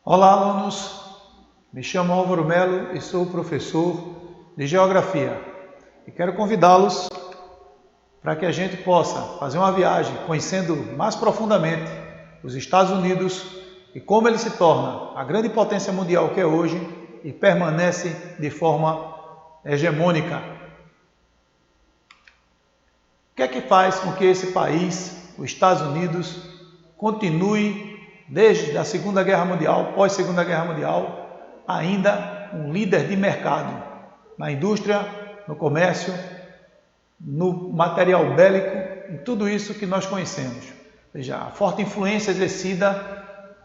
Olá, alunos! Me chamo Álvaro Melo e sou professor de Geografia. E quero convidá-los para que a gente possa fazer uma viagem conhecendo mais profundamente os Estados Unidos e como ele se torna a grande potência mundial que é hoje e permanece de forma hegemônica. O que é que faz com que esse país, os Estados Unidos, continue desde a Segunda Guerra Mundial, pós-Segunda Guerra Mundial, ainda um líder de mercado na indústria, no comércio, no material bélico, em tudo isso que nós conhecemos. Veja, a forte influência exercida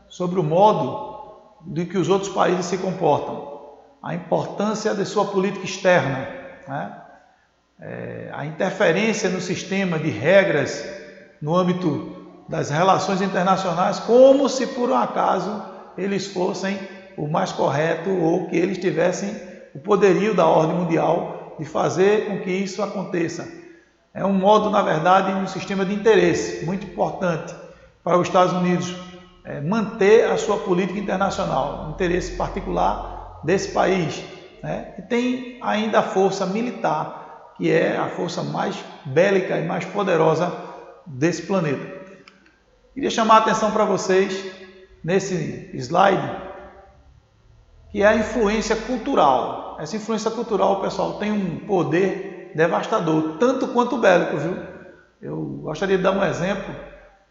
sobre o modo de que os outros países se comportam, a importância de sua política externa, né? A interferência no sistema de regras no âmbito das relações internacionais, como se por um acaso eles fossem o mais correto ou que eles tivessem o poderio da ordem mundial de fazer com que isso aconteça. É um modo, na verdade, um sistema de interesse muito importante para os Estados Unidos manter a sua política internacional, o interesse particular desse país, né? E tem ainda a força militar, que é a força mais bélica e mais poderosa desse planeta. Queria chamar a atenção para vocês, nesse slide, que é a influência cultural. Essa influência cultural, pessoal, tem um poder devastador, tanto quanto o bélico, viu? Eu gostaria de dar um exemplo.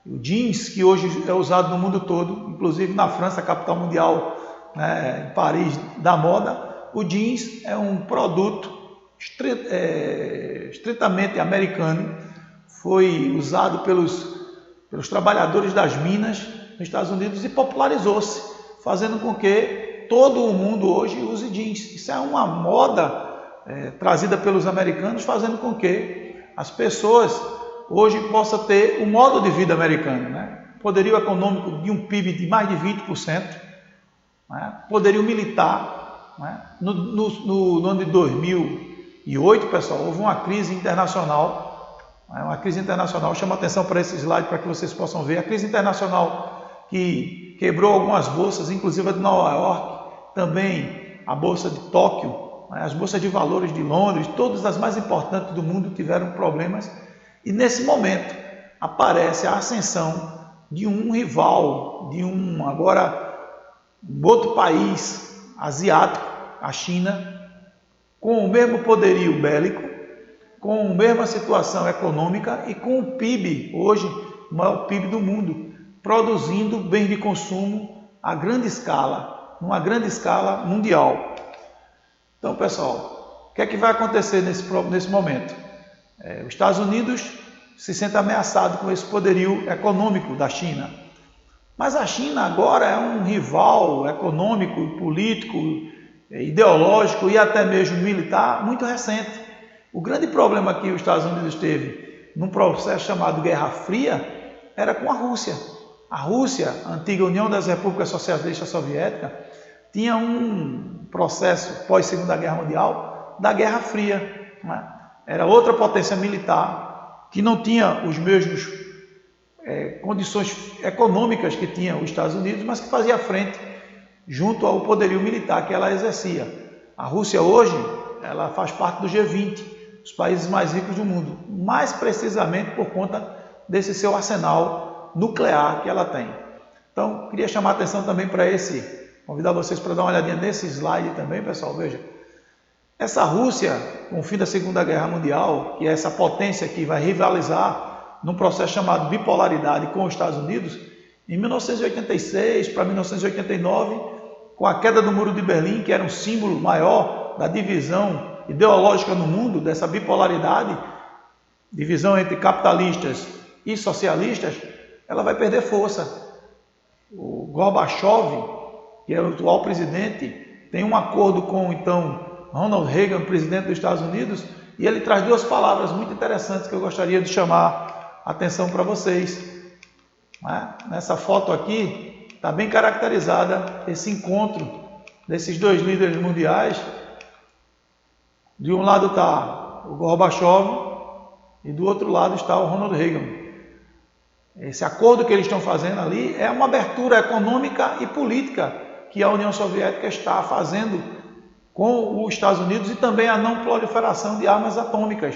O jeans, que hoje é usado no mundo todo, inclusive na França, capital mundial, né, em Paris, da moda, o jeans é um produto estritamente americano, foi usado pelos trabalhadores das minas nos Estados Unidos e popularizou-se, fazendo com que todo o mundo hoje use jeans. Isso é uma moda trazida pelos americanos, fazendo com que as pessoas hoje possam ter o modo de vida americano, né? Poderio econômico de um PIB de mais de 20%, né? Poderio militar, né? No ano de 2008, pessoal, houve uma crise internacional. Uma crise internacional, chama atenção para esse slide para que vocês possam ver. A crise internacional que quebrou algumas bolsas, inclusive a de Nova York, também a bolsa de Tóquio, as bolsas de valores de Londres, todas as mais importantes do mundo tiveram problemas. E nesse momento aparece a ascensão de um rival, de um outro país asiático, a China, com o mesmo poderio bélico, com a mesma situação econômica e com o PIB, hoje, o maior PIB do mundo, produzindo bens de consumo a grande escala, numa grande escala mundial. Então, pessoal, o que é que vai acontecer nesse momento? Os Estados Unidos se sente ameaçado com esse poderio econômico da China. Mas a China agora é um rival econômico, político, ideológico e até mesmo militar muito recente. O grande problema que os Estados Unidos teve num processo chamado Guerra Fria era com a Rússia. A Rússia, a antiga União das Repúblicas Socialistas Soviéticas, tinha um processo pós-Segunda Guerra Mundial da Guerra Fria, né? Era outra potência militar que não tinha os mesmos condições econômicas que tinha os Estados Unidos, mas que fazia frente junto ao poderio militar que ela exercia. A Rússia hoje ela faz parte do G20, os países mais ricos do mundo, mais precisamente por conta desse seu arsenal nuclear que ela tem. Então, queria chamar a atenção também para convidar vocês para dar uma olhadinha nesse slide também, pessoal, veja. Essa Rússia, com o fim da Segunda Guerra Mundial, que é essa potência que vai rivalizar num processo chamado bipolaridade com os Estados Unidos, em 1986 para 1989, com a queda do Muro de Berlim, que era um símbolo maior da divisão ideológica no mundo, dessa bipolaridade, divisão entre capitalistas e socialistas, ela vai perder força. O Gorbachev, que é o atual presidente, tem um acordo com, então, Ronald Reagan, presidente dos Estados Unidos, e ele traz duas palavras muito interessantes que eu gostaria de chamar a atenção para vocês. Nessa foto aqui, está bem caracterizada esse encontro desses dois líderes mundiais. De um lado está o Gorbachev e do outro lado está o Ronald Reagan. Esse acordo que eles estão fazendo ali é uma abertura econômica e política que a União Soviética está fazendo com os Estados Unidos e também a não proliferação de armas atômicas.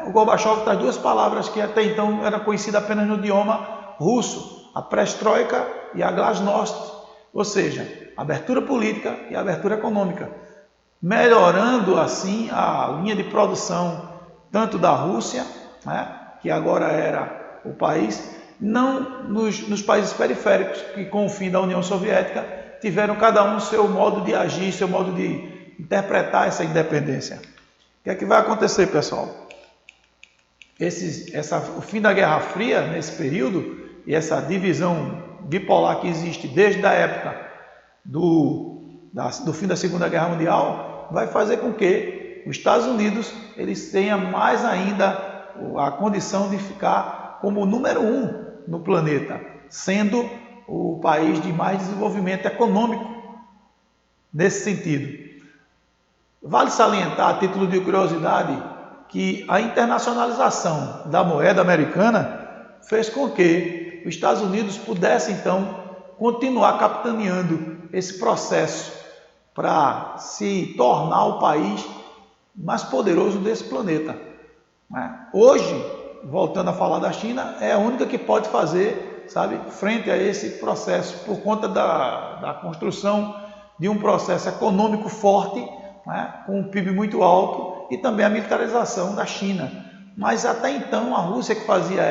O Gorbachev traz duas palavras que até então eram conhecidas apenas no idioma russo, a perestroika e a glasnost, ou seja, abertura política e abertura econômica, melhorando assim a linha de produção tanto da Rússia, que agora era o país, não nos países periféricos, que com o fim da União Soviética tiveram cada um seu modo de agir, seu modo de interpretar essa independência. O que é que vai acontecer, pessoal? O fim da Guerra Fria, nesse período, e essa divisão bipolar que existe desde a época do fim da Segunda Guerra Mundial, vai fazer com que os Estados Unidos eles tenham mais ainda a condição de ficar como o número 1 no planeta, sendo o país de mais desenvolvimento econômico nesse sentido. Vale salientar, a título de curiosidade, que a internacionalização da moeda americana fez com que os Estados Unidos pudessem, então, continuar capitaneando esse processo para se tornar o país mais poderoso desse planeta. Hoje, voltando a falar da China, é a única que pode fazer, sabe, frente a esse processo, por conta da construção de um processo econômico forte, com um PIB muito alto, e também a militarização da China. Mas até então a Rússia, que fazia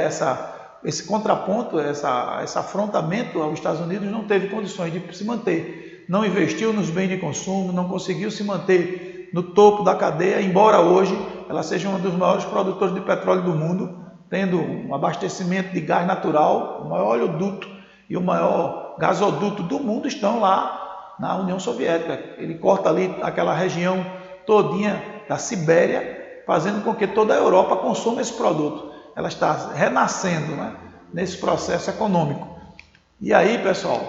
esse contraponto, esse afrontamento aos Estados Unidos, não teve condições de se manter, não investiu nos bens de consumo, não conseguiu se manter no topo da cadeia, embora hoje ela seja um dos maiores produtores de petróleo do mundo, tendo um abastecimento de gás natural, o maior oleoduto e o maior gasoduto do mundo estão lá na União Soviética. Ele corta ali aquela região todinha da Sibéria, fazendo com que toda a Europa consuma esse produto. Ela está renascendo, nesse processo econômico. E aí, pessoal,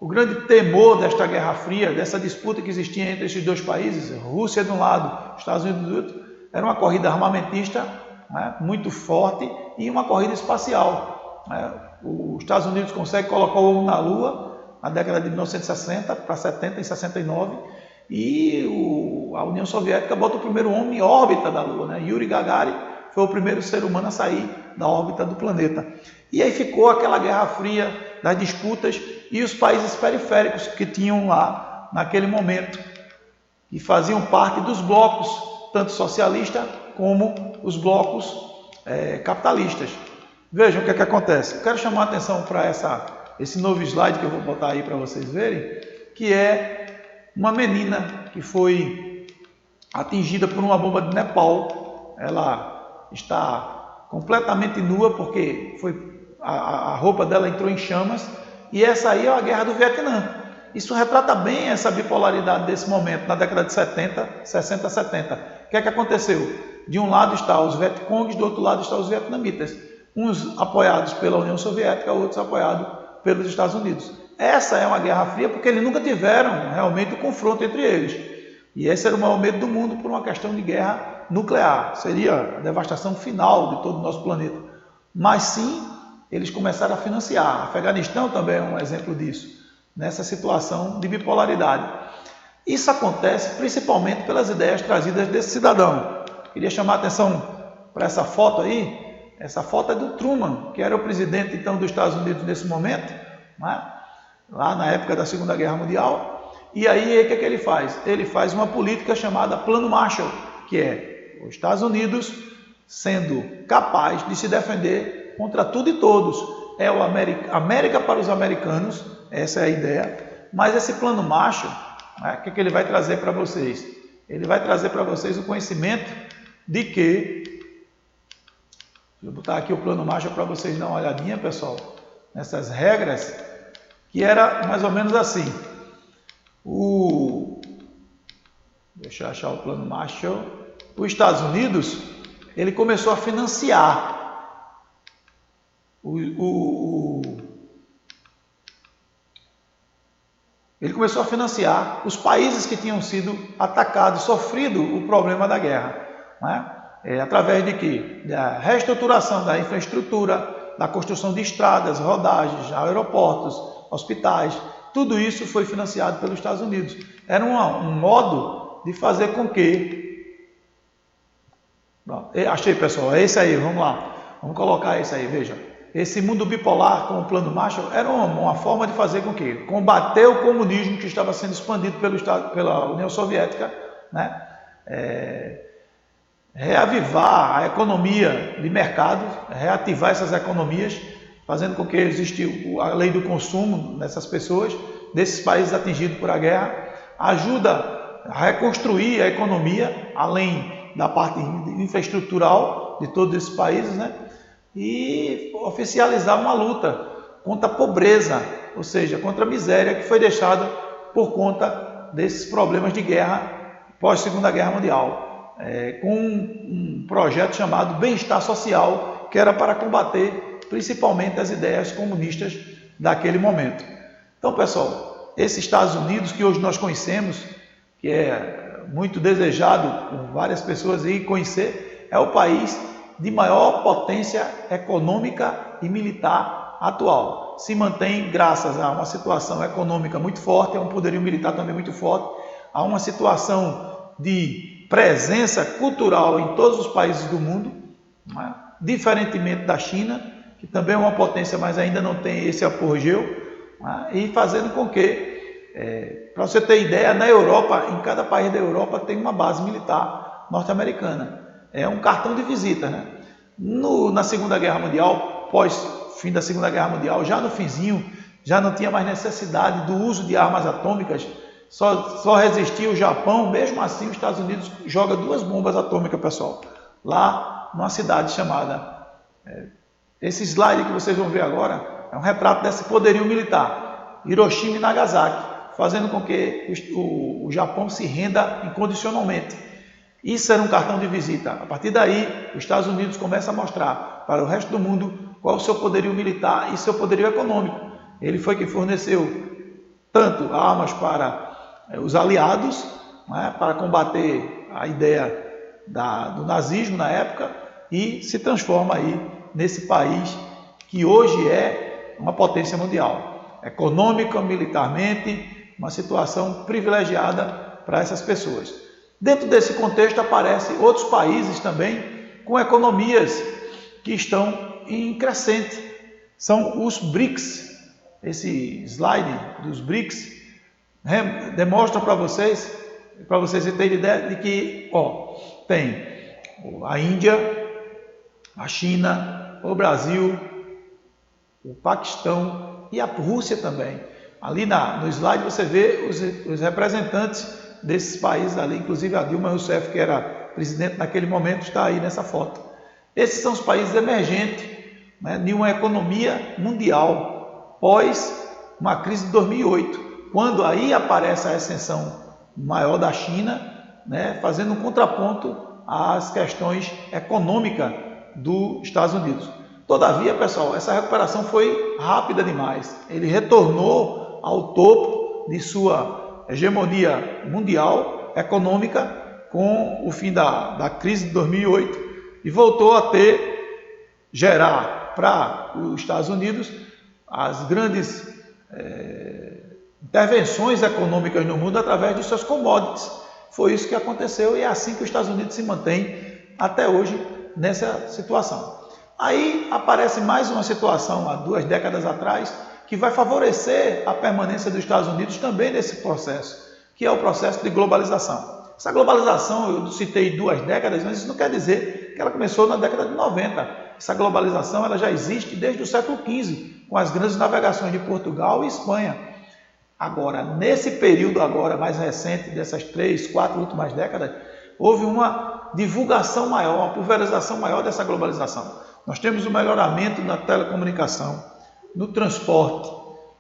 o grande temor desta Guerra Fria, dessa disputa que existia entre esses dois países, Rússia de um lado, Estados Unidos do outro, era uma corrida armamentista muito forte e uma corrida espacial. Os Estados Unidos conseguem colocar o homem na Lua na década de 1960 para 70 e 69, e a União Soviética bota o primeiro homem em órbita da Lua, Yuri Gagarin foi o primeiro ser humano a sair da órbita do planeta. E aí ficou aquela Guerra Fria das disputas e os países periféricos que tinham lá naquele momento, que faziam parte dos blocos, tanto socialista como os blocos capitalistas. Vejam o que é que acontece. Eu quero chamar a atenção para esse novo slide que eu vou botar aí para vocês verem, que é uma menina que foi atingida por uma bomba de Nepal. Ela está completamente nua porque a roupa dela entrou em chamas, e essa aí é a guerra do Vietnã. Isso retrata bem essa bipolaridade desse momento, na década de 70, 60, 70. O que é que aconteceu? De um lado está os Vietcongs, do outro lado estão os vietnamitas. Uns apoiados pela União Soviética, outros apoiados pelos Estados Unidos. Essa é uma guerra fria porque eles nunca tiveram realmente o confronto entre eles. E esse era o maior medo do mundo por uma questão de guerra nuclear. Seria a devastação final de todo o nosso planeta. Mas sim, eles começaram a financiar. Afeganistão também é um exemplo disso, nessa situação de bipolaridade. Isso acontece principalmente pelas ideias trazidas desse cidadão. Queria chamar a atenção para essa foto aí. Essa foto é do Truman, que era o presidente então dos Estados Unidos nesse momento, lá na época da Segunda Guerra Mundial. E aí o que é que ele faz? Ele faz uma política chamada Plano Marshall, que é os Estados Unidos sendo capaz de se defender contra tudo e todos. É o América para os americanos, essa é a ideia. Mas esse Plano Marshall, o que é que ele vai trazer para vocês? Ele vai trazer para vocês o conhecimento de que, vou botar aqui o Plano Marshall para vocês darem uma olhadinha, pessoal, nessas regras, que era mais ou menos assim. Deixa eu achar o Plano Marshall. Os Estados Unidos, ele começou a financiar começou a financiar os países que tinham sido atacados, sofrido o problema da guerra, né? Através de quê? Da reestruturação da infraestrutura, da construção de estradas, rodagens, aeroportos, hospitais. Tudo isso foi financiado pelos Estados Unidos. Era um modo de fazer com que... Achei, pessoal, é esse aí, vamos lá. Vamos colocar esse aí, veja. Esse mundo bipolar com o plano Marshall era uma forma de fazer com que combater o comunismo que estava sendo expandido pela União Soviética, né? Reavivar a economia de mercado, reativar essas economias, fazendo com que existisse a lei do consumo dessas pessoas, desses países atingidos por a guerra, ajuda a reconstruir a economia, além da parte infraestrutural de todos esses países, né? E oficializar uma luta contra a pobreza, ou seja, contra a miséria que foi deixada por conta desses problemas de guerra pós-Segunda Guerra Mundial. Com um projeto chamado Bem-Estar Social, que era para combater principalmente as ideias comunistas daquele momento. Então, pessoal, esses Estados Unidos que hoje nós conhecemos, que é muito desejado por várias pessoas aí conhecer, é o país de maior potência econômica e militar atual. Se mantém graças a uma situação econômica muito forte, a um poderio militar também muito forte, a uma situação de presença cultural em todos os países do mundo, né? Diferentemente da China, que também é uma potência, mas ainda não tem esse apogeu, né? E fazendo com que, para você ter ideia, na Europa, em cada país da Europa tem uma base militar norte-americana. É um cartão de visita, né? Na Segunda Guerra Mundial, pós fim da Segunda Guerra Mundial, já no finzinho, já não tinha mais necessidade do uso de armas atômicas. Só resistia o Japão, mesmo assim os Estados Unidos joga 2 bombas atômicas, pessoal, lá numa cidade chamada... esse slide que vocês vão ver agora é um retrato desse poderio militar, Hiroshima e Nagasaki, fazendo com que o Japão se renda incondicionalmente. Isso era um cartão de visita. A partir daí, os Estados Unidos começam a mostrar para o resto do mundo qual é o seu poderio militar e seu poderio econômico. Ele foi que forneceu tanto armas para os aliados, né, para combater a ideia do nazismo na época, e se transforma aí nesse país que hoje é uma potência mundial, econômica, militarmente, uma situação privilegiada para essas pessoas. Dentro desse contexto aparecem outros países também com economias que estão em crescente, são os BRICS. Esse slide dos BRICS demonstra para vocês terem ideia de que tem a Índia, a China, o Brasil, o Paquistão e a Rússia também. Ali no slide você vê os representantes desses países ali, inclusive a Dilma Rousseff, que era presidente naquele momento, está aí nessa foto. Esses são os países emergentes, né, de uma economia mundial pós uma crise de 2008, quando aí aparece a ascensão maior da China, né, fazendo um contraponto às questões econômicas dos Estados Unidos. Todavia, pessoal, essa recuperação foi rápida demais. Ele retornou ao topo de sua hegemonia mundial econômica com o fim da crise de 2008 e voltou a gerar para os Estados Unidos as grandes intervenções econômicas no mundo através de seus commodities. Foi isso que aconteceu e é assim que os Estados Unidos se mantém até hoje nessa situação. Aí aparece mais uma situação há 2 décadas atrás que vai favorecer a permanência dos Estados Unidos também nesse processo, que é o processo de globalização. Essa globalização, eu citei 2 décadas, mas isso não quer dizer que ela começou na década de 90. Essa globalização ela já existe desde o século XV, com as grandes navegações de Portugal e Espanha. Agora, nesse período agora mais recente, dessas 3, 4 últimas décadas, houve uma divulgação maior, uma pulverização maior dessa globalização. Nós temos um melhoramento na telecomunicação, no transporte,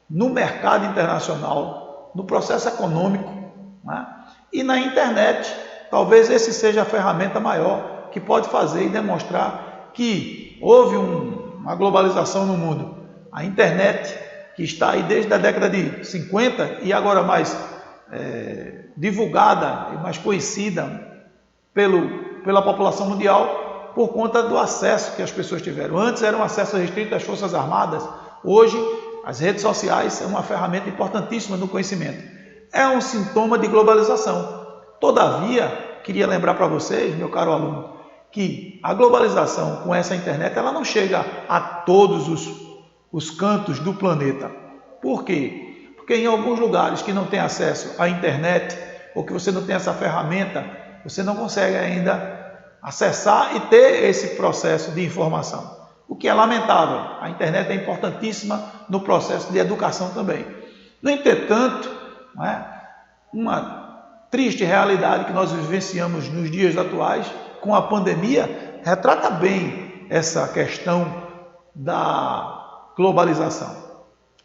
no mercado internacional, no processo econômico, né? E na internet. Talvez esse seja a ferramenta maior que pode fazer e demonstrar que houve uma globalização no mundo. A internet que está aí desde a década de 50 e agora mais divulgada e mais conhecida pela população mundial por conta do acesso que as pessoas tiveram. Antes era um acesso restrito às Forças Armadas, hoje as redes sociais são uma ferramenta importantíssima no conhecimento. É um sintoma de globalização. Todavia, queria lembrar para vocês, meu caro aluno, que a globalização com essa internet ela não chega a todos os cantos do planeta. Por quê? Porque em alguns lugares que não tem acesso à internet ou que você não tem essa ferramenta, você não consegue ainda acessar e ter esse processo de informação. O que é lamentável. A internet é importantíssima no processo de educação também. No entretanto, uma triste realidade que nós vivenciamos nos dias atuais, com a pandemia, retrata bem essa questão da globalização.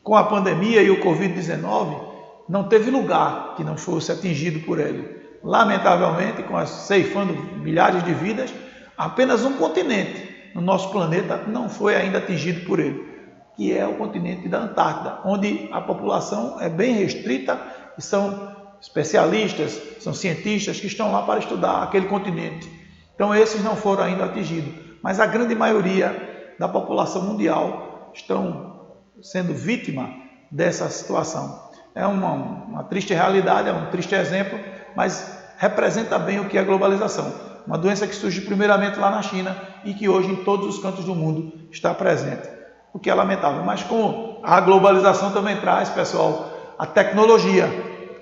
Com a pandemia e o Covid-19, não teve lugar que não fosse atingido por ele. Lamentavelmente, ceifando milhares de vidas, apenas um continente no nosso planeta não foi ainda atingido por ele, que é o continente da Antártida, onde a população é bem restrita e são especialistas, são cientistas que estão lá para estudar aquele continente. Então esses não foram ainda atingidos, mas a grande maioria da população mundial estão sendo vítima dessa situação. É uma triste realidade, é um triste exemplo, mas representa bem o que é a globalização. Uma doença que surge primeiramente lá na China e que hoje em todos os cantos do mundo está presente, o que é lamentável. Mas com a globalização também traz, pessoal, a tecnologia.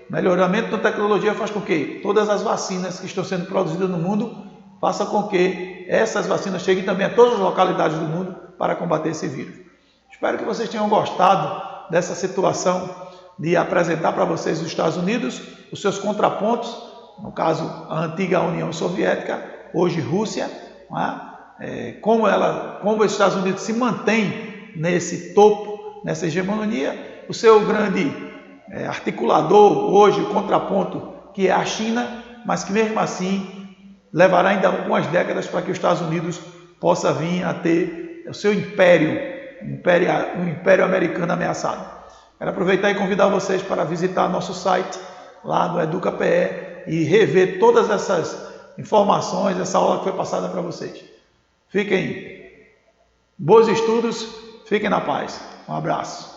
Melhoramento da tecnologia faz com que todas as vacinas que estão sendo produzidas no mundo façam com que essas vacinas cheguem também a todas as localidades do mundo para combater esse vírus. Espero que vocês tenham gostado dessa situação de apresentar para vocês os Estados Unidos, os seus contrapontos, no caso a antiga União Soviética, hoje Rússia, como os Estados Unidos se mantém nesse topo, nessa hegemonia, o seu grande articulador hoje, o contraponto, que é a China, mas que mesmo assim levará ainda algumas décadas para que os Estados Unidos possa vir a ter o seu um império americano ameaçado. Quero aproveitar e convidar vocês para visitar nosso site lá do EducaPE e rever todas essas informações, essa aula que foi passada para vocês. Bons estudos, fiquem na paz. Um abraço.